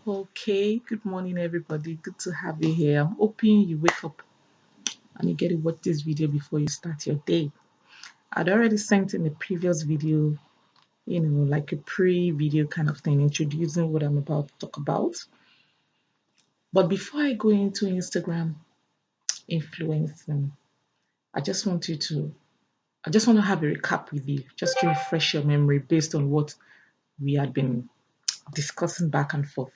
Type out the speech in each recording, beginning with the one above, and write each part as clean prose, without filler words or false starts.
Okay, good morning, everybody. Good to have you here. I'm hoping you wake up and you get to watch this video before you start your day. I'd already sent in a previous video, like a pre video kind of thing, introducing what I'm about to talk about. But before I go into Instagram influencing, I just want you to, I just want to have a recap with you, just to refresh your memory based on what we had been discussing back and forth.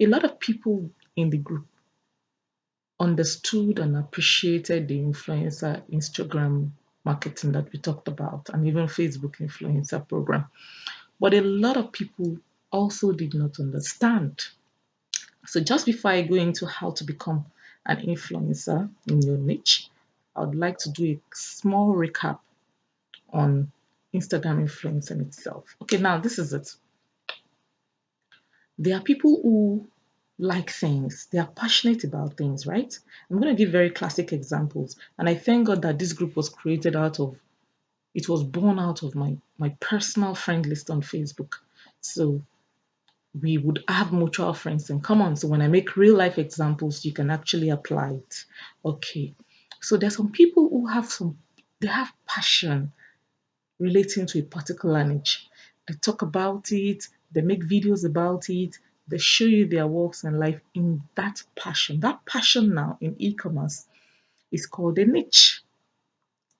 A lot of people in the group understood and appreciated the influencer Instagram marketing that we talked about and even Facebook influencer program. But a lot of people also did not understand. So just before I go into how to become an influencer in your niche, I would like to do a small recap on Instagram influencing itself. Okay, now this is it. There are people who like things, they are passionate about things, right? I'm going to give very classic examples. And I thank God that this group was created out of, it was born out of my personal friend list on Facebook. So we would have mutual friends and come on. So when I make real life examples, you can actually apply it. Okay. So there's some people who they have passion relating to a particular niche. They talk about it, they make videos about it, they show you their works and life in that passion. That passion now in e-commerce is called a niche.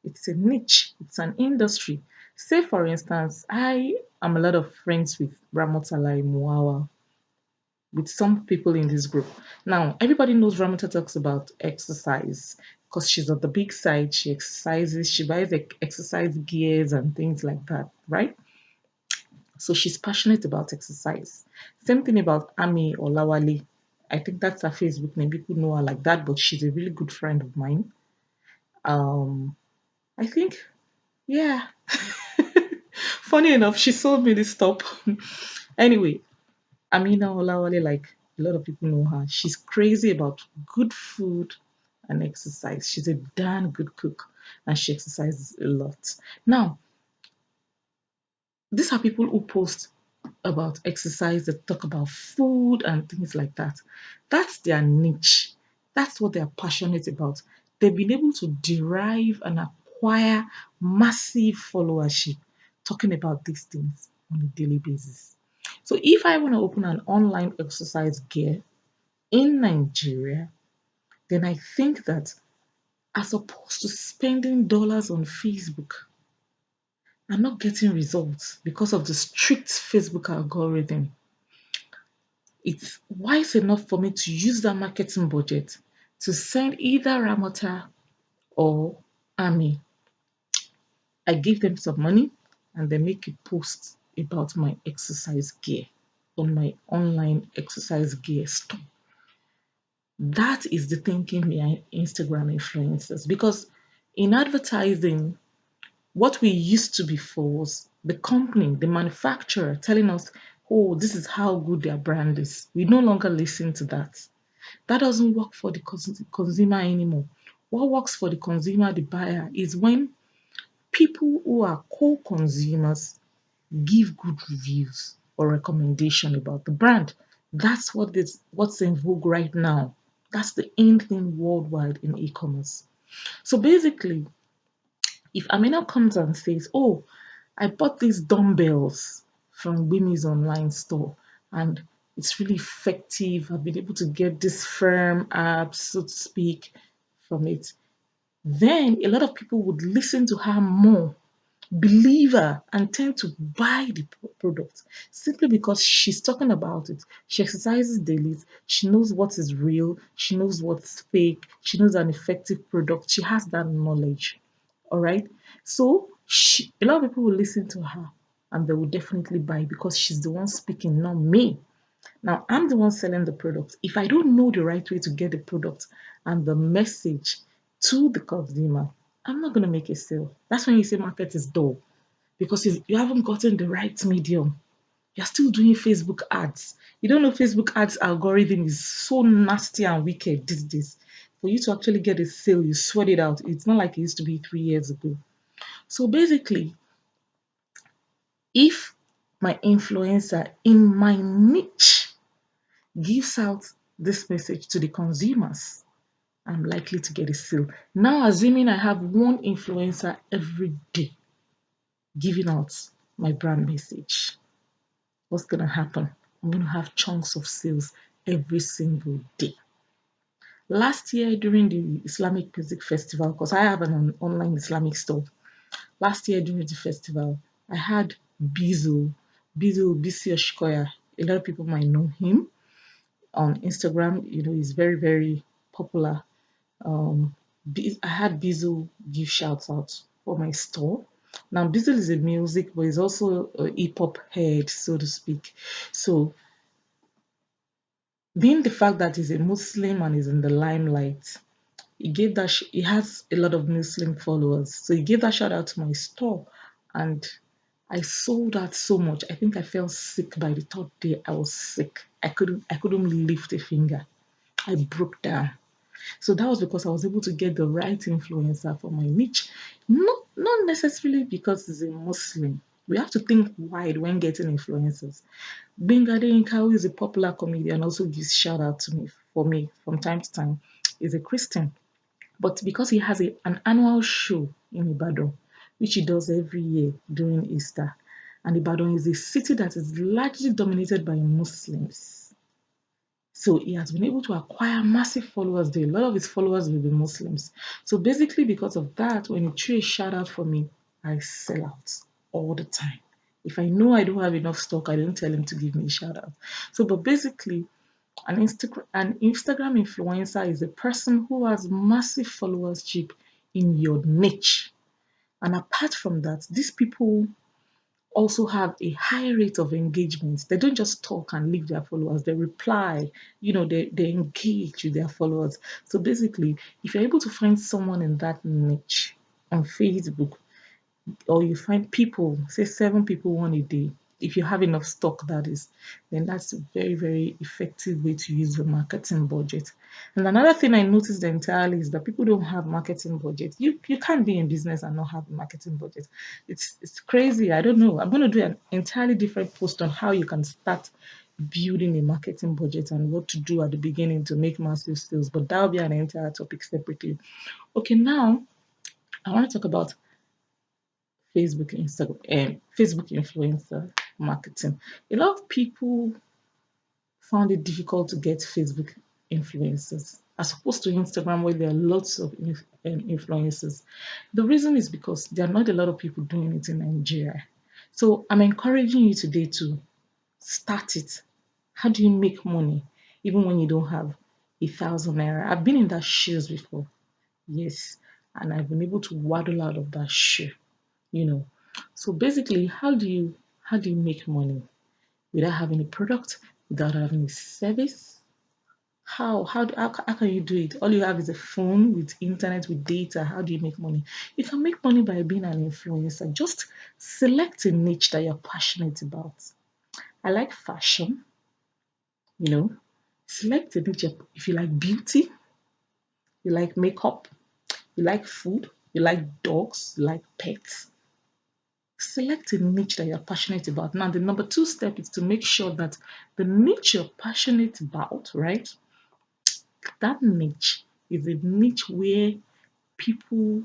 It's a niche, it's an industry. Say for instance, I am a lot of friends with Ramotala Muawa, with some people in this group. Now, everybody knows Ramota talks about exercise because she's on the big side. She exercises, she buys like exercise gears and things like that, right? So she's passionate about exercise. Same thing about Ami or Lawali. I think that's her Facebook name. People know her like that, but she's a really good friend of mine. I think, yeah. Funny enough, she sold me this top. Anyway, Amina Olawale, like a lot of people know her. She's crazy about good food and exercise. She's a darn good cook and she exercises a lot. Now, these are people who post about exercise, that talk about food and things like that. That's their niche. That's what they're passionate about. They've been able to derive and acquire massive followership talking about these things on a daily basis. So if I want to open an online exercise gear in Nigeria, then I think that as opposed to spending dollars on Facebook, I'm not getting results because of the strict Facebook algorithm. It's wise enough for me to use that marketing budget to send either Ramota or Ami. I give them some money and they make a post about my exercise gear on my online exercise gear store. That is the thinking behind Instagram influencers because in advertising, what we used to be for was the company, the manufacturer telling us, oh, this is how good their brand is. We no longer listen to that. That doesn't work for the consumer anymore. What works for the consumer, the buyer, is when people who are co-consumers give good reviews or recommendation about the brand. That's what's in vogue right now. That's the in thing worldwide in e-commerce. So basically, if Amina comes and says, "Oh, I bought these dumbbells from Gbemmy's online store and it's really effective. I've been able to get this firm abs, so to speak, from it." Then a lot of people would listen to her more, believe her, and tend to buy the product simply because she's talking about it. She exercises daily. She knows what is real. She knows what's fake. She knows an effective product. She has that knowledge. All right. So a lot of people will listen to her and they will definitely buy because she's the one speaking, not me. Now, I'm the one selling the product. If I don't know the right way to get the product and the message to the consumer, I'm not going to make a sale. That's when you say market is dull because you haven't gotten the right medium. You're still doing Facebook ads. You don't know Facebook ads algorithm is so nasty and wicked these days. For you to actually get a sale, you sweat it out. It's not like it used to be 3 years ago. So basically, if my influencer in my niche gives out this message to the consumers, I'm likely to get a sale. Now, assuming I have one influencer every day giving out my brand message, what's going to happen? I'm going to have chunks of sales every single day. Last year during the Islamic Music Festival, because I have an online Islamic store, last year during the festival, I had Bizu Bisi Oshikoya. A lot of people might know him on Instagram. He's very, very popular. Um, I had Bizu give shouts out for my store. Now, Bizu is a music, but he's also a hip hop head, so to speak. So, being the fact that he's a Muslim and is in the limelight, he has a lot of Muslim followers. So he gave that shout out to my store, and I sold out so much. I think I felt sick by the third day. I was sick. I couldn't lift a finger. I broke down. So that was because I was able to get the right influencer for my niche. Not necessarily because he's a Muslim. We have to think wide when getting influencers. Bingade Inka, who is a popular comedian, also gives shout out to me for me from time to time. Is a Christian, but because he has an annual show in Ibadan, which he does every year during Easter, and Ibadan is a city that is largely dominated by Muslims. So he has been able to acquire massive followers there. A lot of his followers will be Muslims. So basically, because of that, when he threw a shout out for me, I sell out all the time. If I know I don't have enough stock, I don't tell him to give me a shout out. So, but basically, an Instagram influencer is a person who has massive followership in your niche. And apart from that, these people also have a high rate of engagement. They don't just talk and leave their followers, they reply, they engage with their followers. So basically, if you're able to find someone in that niche on Facebook, or you find people, say 7 people one a day, if you have enough stock, that is, then that's a very, very effective way to use the marketing budget. And another thing I noticed entirely is that people don't have marketing budget. You can't be in business and not have a marketing budget. It's crazy. I don't know. I'm going to do an entirely different post on how you can start building a marketing budget and what to do at the beginning to make massive sales. But that'll be an entire topic separately. Okay, now I want to talk about Facebook influencer marketing. A lot of people found it difficult to get Facebook influencers as opposed to Instagram, where there are lots of influencers. The reason is because there are not a lot of people doing it in Nigeria. So I'm encouraging you today to start it. How do you make money even when you don't have 1,000 naira? I've been in that shoes before, yes, and I've been able to waddle out of that shoe you know. So basically, how do you make money without having a product, without having a service? How can you do it? All you have is a phone with internet with data. How do you make money? You can make money by being an influencer. Just select a niche that you're passionate about. I like fashion, you know. Select a niche if you like beauty, you like makeup, you like food, you like dogs, you like pets. Select a niche that you're passionate about. Now, the number two step is to make sure that the niche you're passionate about, right? That niche is a niche where people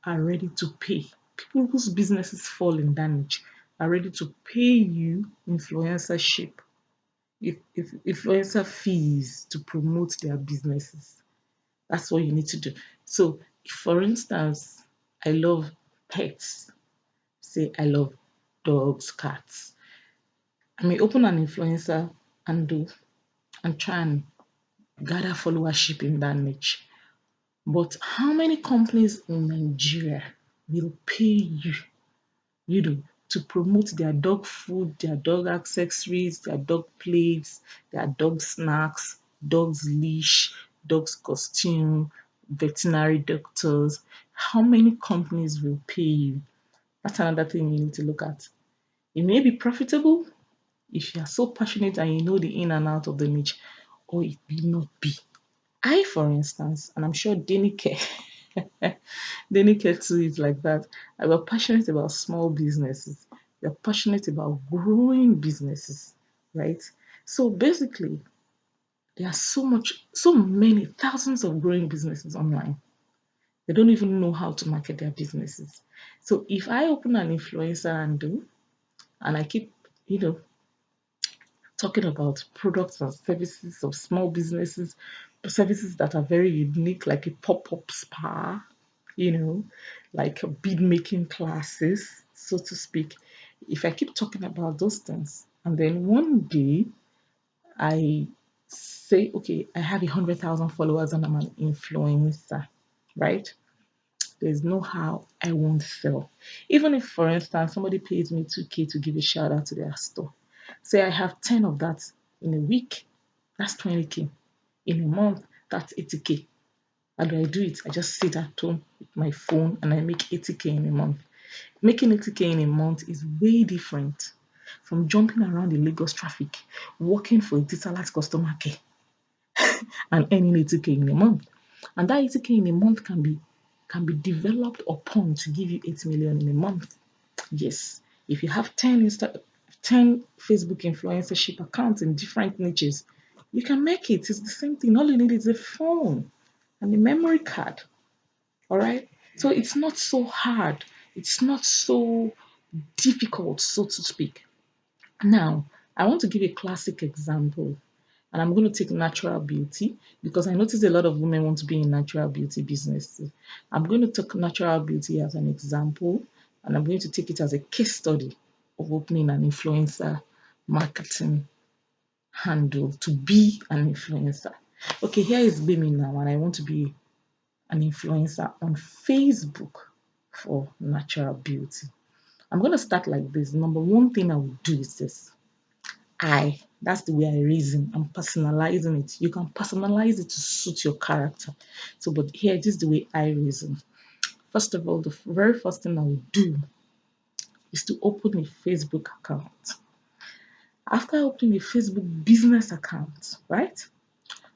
are ready to pay. People whose businesses fall in that niche are ready to pay you influencership, if influencer fees to promote their businesses. That's what you need to do. So, if, for instance, I love pets, say I love dogs, cats. I may open an influencer and try and gather followership in that niche. But how many companies in Nigeria will pay you to promote their dog food, their dog accessories, their dog plates, their dog snacks, dog's leash, dog's costume, veterinary doctors? How many companies will pay you? That's another thing you need to look at. It may be profitable, if you are so passionate and you know the in and out of the niche, or it may not be. I, for instance, and I'm sure Denike, Denike too is like that. I was passionate about small businesses. You're passionate about growing businesses, right? So basically, There are so many thousands of growing businesses online. They don't even know how to market their businesses. So if I open an influencer handle and I keep, you know, talking about products and services of small businesses, services that are very unique, like a pop-up spa, you know, like a bead making classes, so to speak. If I keep talking about those things, and then one day I say, okay, I have 100,000 followers and I'm an influencer, right? There's no how I won't sell. Even if, for instance, somebody pays me 2K to give a shout out to their store, say I have 10 of that in a week, that's 20K. In a month, that's 80K. How do I do it? I just sit at home with my phone and I make 80K in a month. Making 80K in a month is way different from jumping around the Lagos traffic, working for a Ditalat customer care and earning 80K in a month. And that 80K in a month can be developed upon to give you 8 million in a month. Yes, if you have 10 Facebook influencership accounts in different niches, you can make it. It's the same thing. All you need is a phone and a memory card. All right. So it's not so hard. It's not so difficult, so to speak. Now, I want to give a classic example, and I'm going to take natural beauty because I notice a lot of women want to be in natural beauty businesses. I'm going to take natural beauty as an example, and I'm going to take it as a case study of opening an influencer marketing handle to be an influencer. Okay, here is Gbemmy now, and I want to be an influencer on Facebook for natural beauty. I'm going to start like this. Number one thing I will do is this. That's the way I reason. I'm personalizing it. You can personalize it to suit your character. So, but here, this is the way I reason. First of all, the very first thing I will do is to open a Facebook account. After opening a Facebook business account, right?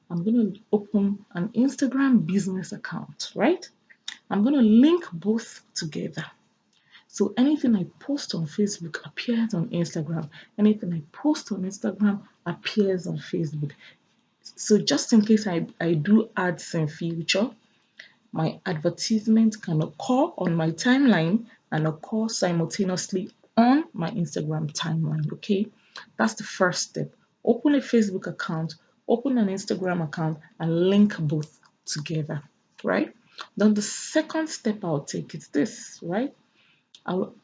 I'm going to open an Instagram business account, right? I'm going to link both together. So anything I post on Facebook appears on Instagram. Anything I post on Instagram appears on Facebook. So just in case I do ads in future, my advertisement can occur on my timeline and occur simultaneously on my Instagram timeline. Okay, that's the first step. Open a Facebook account, open an Instagram account, and link both together. Right? Then the second step I'll take is this, right? I'll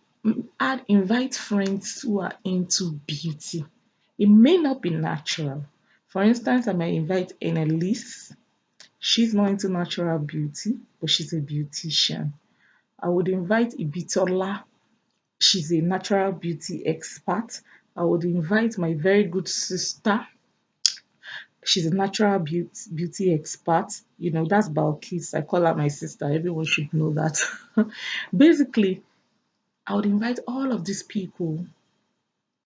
add invite friends who are into beauty. It may not be natural. For instance, I might invite Annalise. She's not into natural beauty, but she's a beautician. I would invite Ibitola. She's a natural beauty expert. I would invite my very good sister. She's a natural beauty expert. You know, that's Balkis. I call her my sister. Everyone should know that. Basically, I would invite all of these people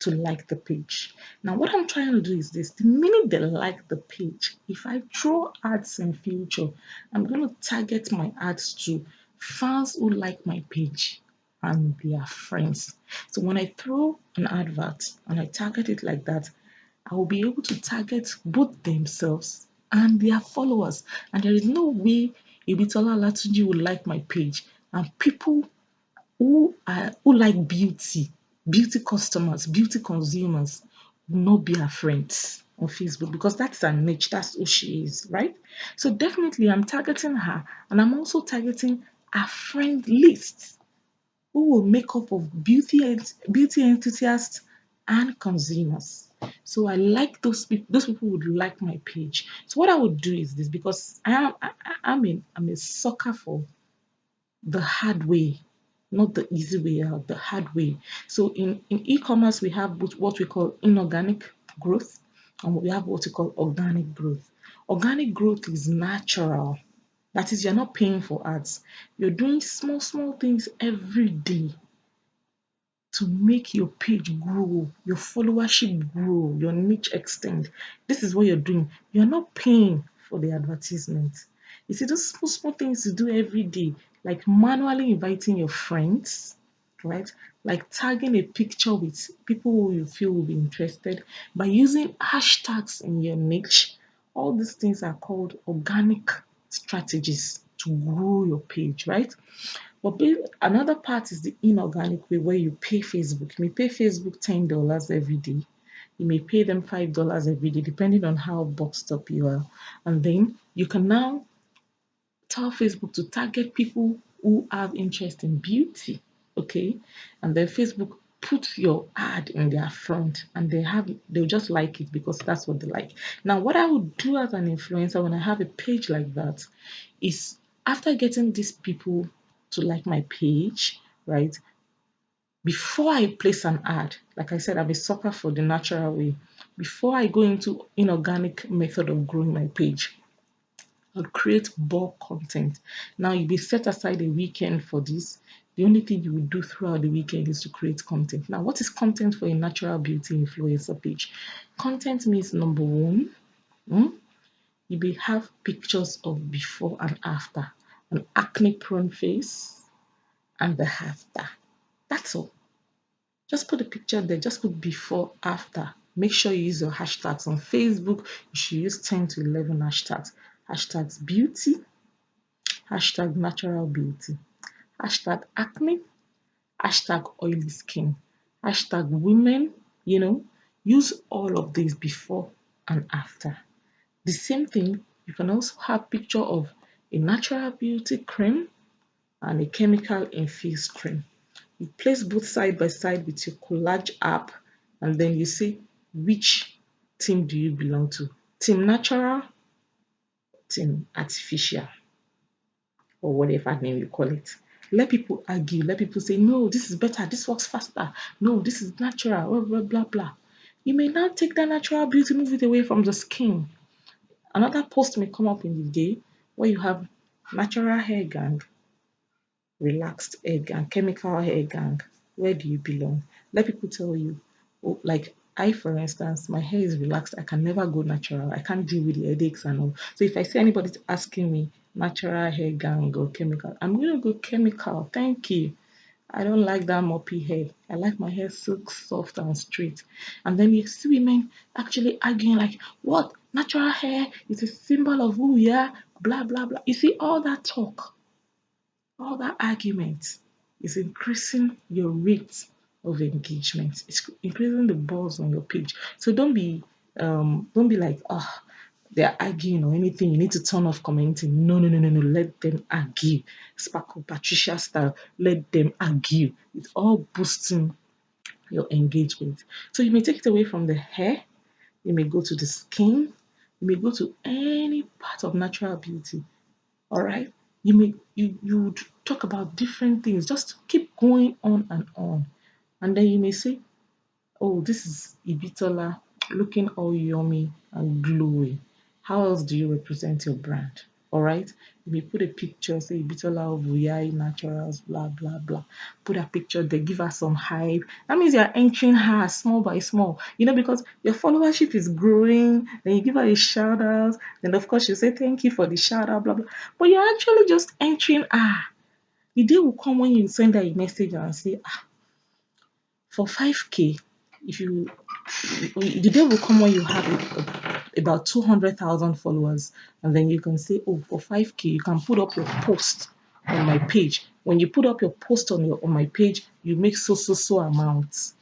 to like the page. Now, what I'm trying to do is this. The minute they like the page, if I throw ads in future, I'm going to target my ads to fans who like my page and their friends. So when I throw an advert and I target it like that, I will be able to target both themselves and their followers. And there is no way Ibitola Latunji would like my page and people who like beauty customers, beauty consumers will not be her friends on Facebook because that's her niche, that's who she is, right? So definitely I'm targeting her and I'm also targeting a friend list who will make up of beauty enthusiasts and consumers. So I like those people would like my page. So what I would do is this because I'm a sucker for the hard way, not the easy way out, the hard way. So in e-commerce, we have what we call inorganic growth and we have what we call organic growth. Organic growth is natural. That is, you're not paying for ads. You're doing small, small things every day to make your page grow, your followership grow, your niche extend. This is what you're doing. You're not paying for the advertisement. You see, those small, small things you do every day, like manually inviting your friends, right? Like tagging a picture with people who you feel will be interested by using hashtags in your niche All these things are called organic strategies to grow your page, right? But another part is the inorganic way where you pay Facebook. You may pay Facebook $10 every day. You may pay them $5 every day, depending on how boxed up you are. And then you can now tell Facebook to target people who have interest in beauty. Okay. And then Facebook put your ad in their front and they'll just like it because that's what they like. Now, what I would do as an influencer when I have a page like that is after getting these people to like my page, right? Before I place an ad, like I said, I'm a sucker for the natural way. Before I go into inorganic method of growing my page, I'll create bulk content. Now you will set aside a weekend for this. The only thing you will do throughout the weekend is to create content. Now, what is content for a natural beauty influencer page? Content means number one, you will have pictures of before and after, an acne prone face, and the after. That's all. Just put a picture there, just put before, after. Make sure you use your hashtags on Facebook. You should use 10 to 11 hashtags. Hashtags beauty, hashtag natural beauty, hashtag acne, hashtag oily skin, hashtag women, use all of these before and after. The same thing, you can also have picture of a natural beauty cream and a chemical infused cream. You place both side by side with your collage app and then you see which team do you belong to. Team natural, team artificial, or whatever name you call it. Let people argue, let people say, no, this is better, this works faster, no, this is natural, blah, blah, blah, blah. You may now take that natural beauty, move it away from the skin. Another post may come up in the day where you have natural hair gang, relaxed hair gang, chemical hair gang. Where do you belong? Let people tell you. Oh, like I, for instance, my hair is relaxed. I can never go natural. I can't deal with the headaches and all. So if I see anybody asking me natural hair gang or chemical, I'm gonna go chemical. Thank you. I don't like that moppy hair. I like my hair silk, soft and straight. And then you see women actually arguing like, what? Natural hair is a symbol of who we are, blah, blah, blah. You see all that talk, all that argument is increasing your rate of engagement. It's increasing the buzz on your page. So don't be like, they're arguing or anything. You need to turn off commenting. No, no, no, no, no. Let them argue. Sparkle Patricia style. Let them argue. It's all boosting your engagement. So you may take it away from the hair. You may go to the skin. You may go to any part of natural beauty. All right, you would talk about different things, just keep going on and on, and then you may say, oh, this is Ibitola looking all yummy and glowy. How else do you represent your brand? All right. You may put a picture, say Ibitola of Uyai Naturals, blah, blah, blah. Put a picture there, give her some hype. That means you're entering her small by small, because your followership is growing. Then you give her a shout out. Then, of course, you say thank you for the shout out, blah, blah. But you're actually just entering her. The day will come when you send her a message and say, for 5K, if you the day will come when you have about 200,000 followers, and then you can say, oh, for 5K you can put up your post on my page. When you put up your post on my page, you make so amounts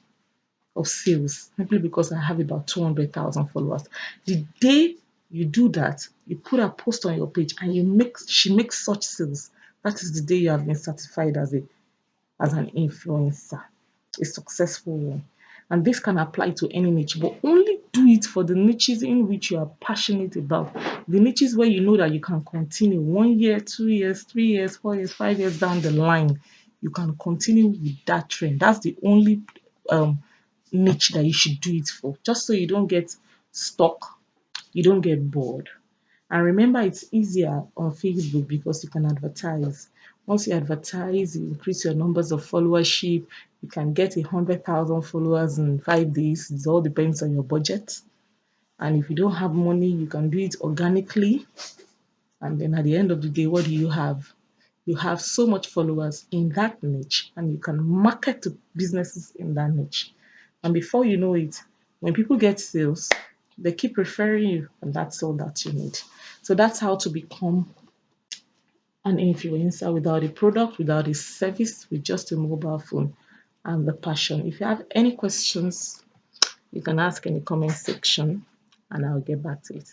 of sales simply because I have about 200,000 followers. The day you do that, you put a post on your page and she makes such sales, that is the day you have been certified as an influencer, a successful one. And this can apply to any niche, but only do it for the niches in which you are passionate about. The niches where you know that you can continue 1 year, 2 years, 3 years, 4 years, 5 years down the line. You can continue with that trend. That's the only niche that you should do it for, just so you don't get stuck, you don't get bored. And remember, it's easier on Facebook because you can advertise. Once you advertise, you increase your numbers of followership. You can get 100,000 followers in 5 days. It all depends on your budget. And if you don't have money, you can do it organically. And then at the end of the day, what do you have? You have so much followers in that niche, and you can market to businesses in that niche. And before you know it, when people get sales, They keep referring you, and that's all that you need. So that's how to become an influencer without a product, without a service, with just a mobile phone and the passion. If you have any questions, you can ask in the comment section and I'll get back to it.